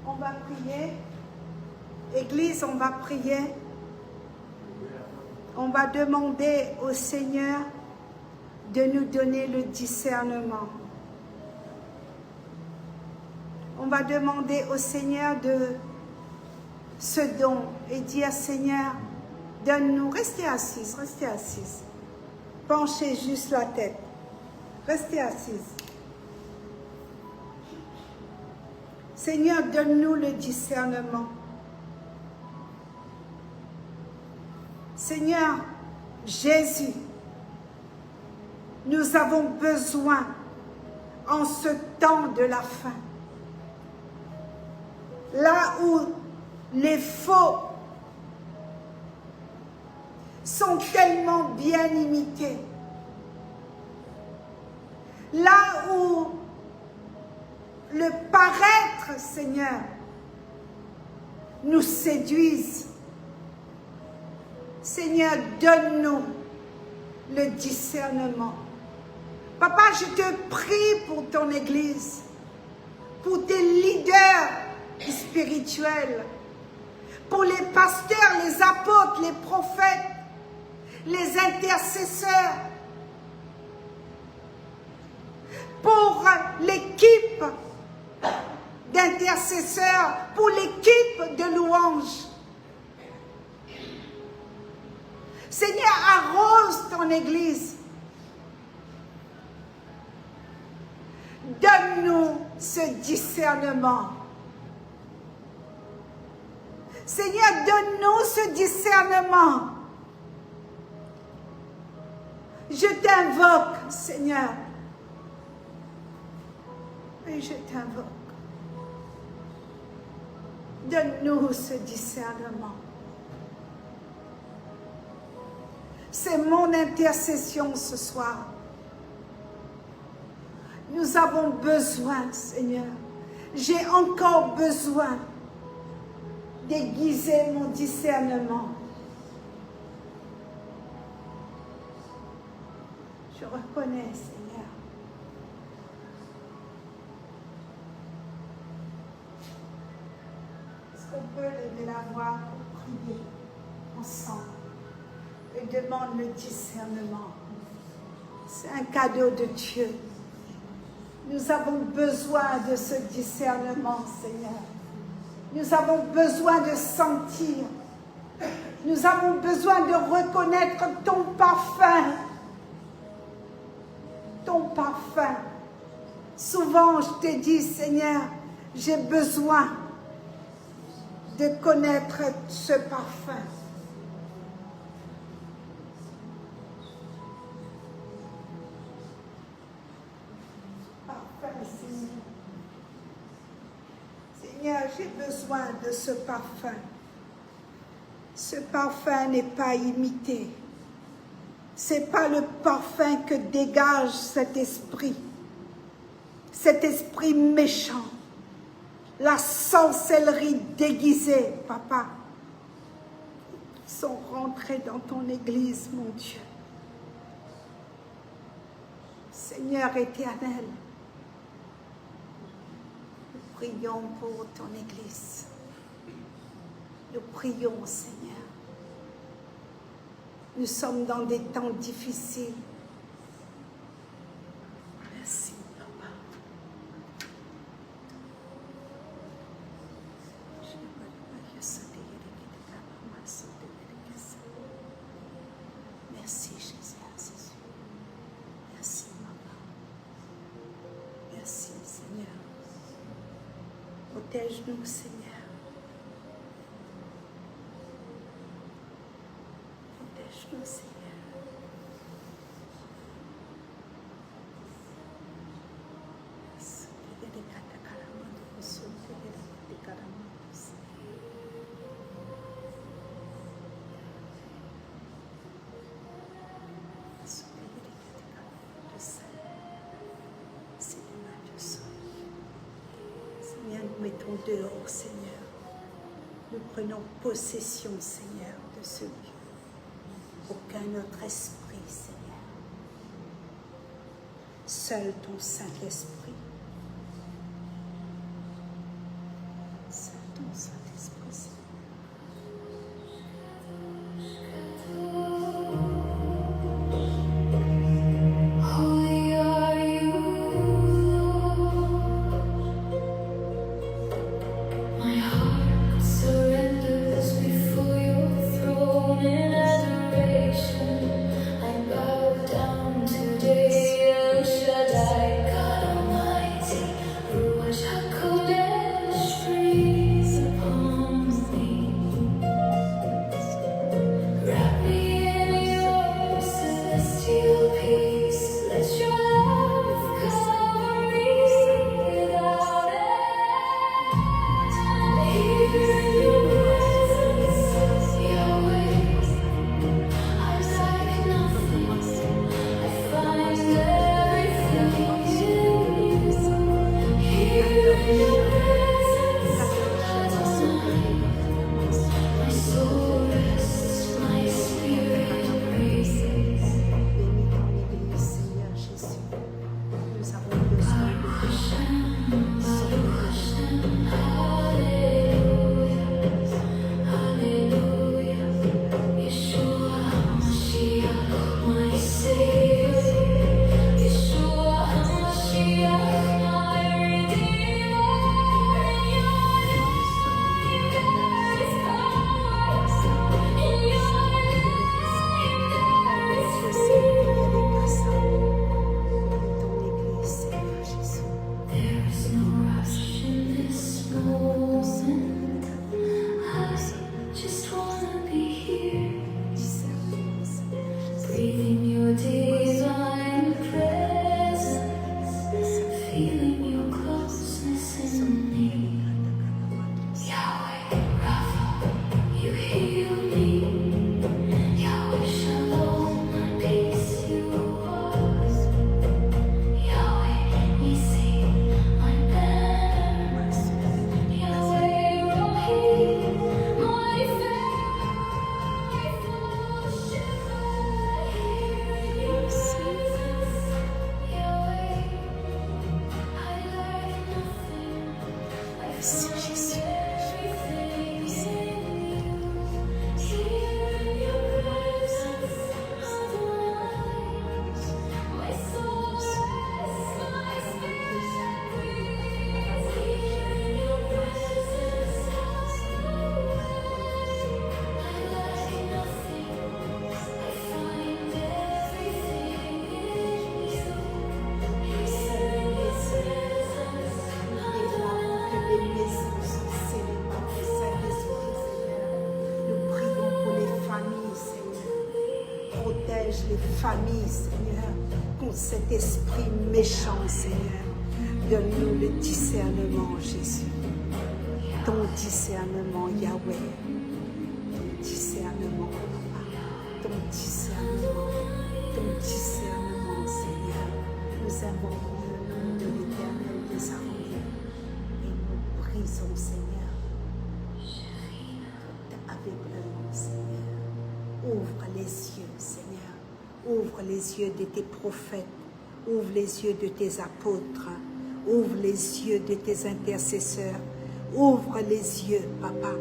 On va prier. Église, on va prier. On va demander au Seigneur de nous donner le discernement. On va demander au Seigneur de ce don et dire, Seigneur, donne-nous, restez assises. Penchez juste la tête. Restez assises. Seigneur, donne-nous le discernement. Seigneur, Jésus, nous avons besoin en ce temps de la fin, là où les faux sont tellement bien imités, là où le paraître, Seigneur, nous séduise. Seigneur, donne-nous le discernement. Papa, je te prie pour ton Église, pour tes leaders spirituels, pour les pasteurs, les apôtres, les prophètes, les intercesseurs, pour l'équipe d'intercesseurs, pour l'équipe de louanges. Seigneur, arrose ton Église. Donne-nous ce discernement. Seigneur, donne-nous ce discernement. Je t'invoque, Seigneur. Et je t'invoque. Donne-nous ce discernement. C'est mon intercession ce soir. Nous avons besoin, Seigneur. J'ai encore besoin d'aiguiser mon discernement. Je reconnais, Seigneur. Est-ce qu'on peut lever la voix pour prier ensemble et demande le discernement? C'est un cadeau de Dieu. Nous avons besoin de ce discernement, Seigneur. Nous avons besoin de sentir. Nous avons besoin de reconnaître ton parfum. Ton parfum. Souvent, je te dis, Seigneur, j'ai besoin de connaître ce parfum. Seigneur, j'ai besoin de ce parfum. Ce parfum n'est pas imité. Ce n'est pas le parfum que dégage cet esprit méchant, la sorcellerie déguisée, papa. Ils sont rentrés dans ton église, mon Dieu. Seigneur éternel, nous prions pour ton église. Nous prions, Seigneur. Nous sommes dans des temps difficiles. Merci, Papa. Merci, Jésus. Merci, Papa. Merci, Seigneur. Protège-nous, Seigneur. Protège-nous, Seigneur. Seigneur, nous mettons dehors, Seigneur. Nous prenons possession, Seigneur, de ce lieu. Aucun autre esprit, Seigneur. Seul ton Saint-Esprit. Seul ton Saint-Esprit, Seigneur. I bow down today, El Shaddai, God Almighty. Protège les familles, Seigneur, contre cet esprit méchant, Seigneur. Donne-nous le discernement, Jésus. Ton discernement, Yahweh. Ton discernement, Papa. Ton discernement. Ton discernement, Seigneur. Nous invoquons le nom de l'Éternel des armées. Et nous brisons, Seigneur, tout aveuglement, Seigneur. Ouvre les yeux, Seigneur. Ouvre les yeux de tes prophètes. Ouvre les yeux de tes apôtres. Ouvre les yeux de tes intercesseurs. Ouvre les yeux, Papa.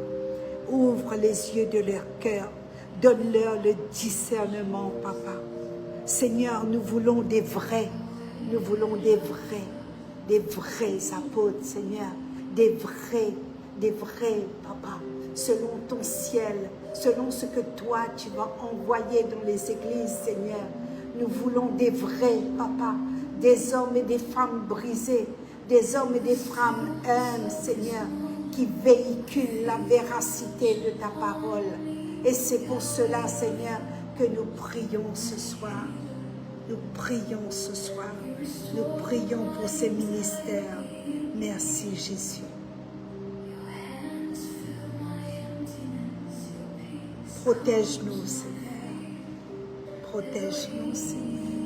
Ouvre les yeux de leur cœur. Donne-leur le discernement, Papa. Seigneur, nous voulons des vrais. Nous voulons des vrais apôtres, Seigneur. Des vrais, Papa. Selon ton ciel, selon ce que toi, tu vas envoyer dans les églises, Seigneur. Nous voulons des vrais, Papa. Des hommes et des femmes brisés, des hommes et des femmes humbles, Seigneur, qui véhiculent la véracité de ta parole. Et c'est pour cela, Seigneur, que nous prions ce soir. Nous prions ce soir. Nous prions pour ces ministères. Merci, Jésus. Protège-nous, Seigneur. Protège-nous, Seigneur.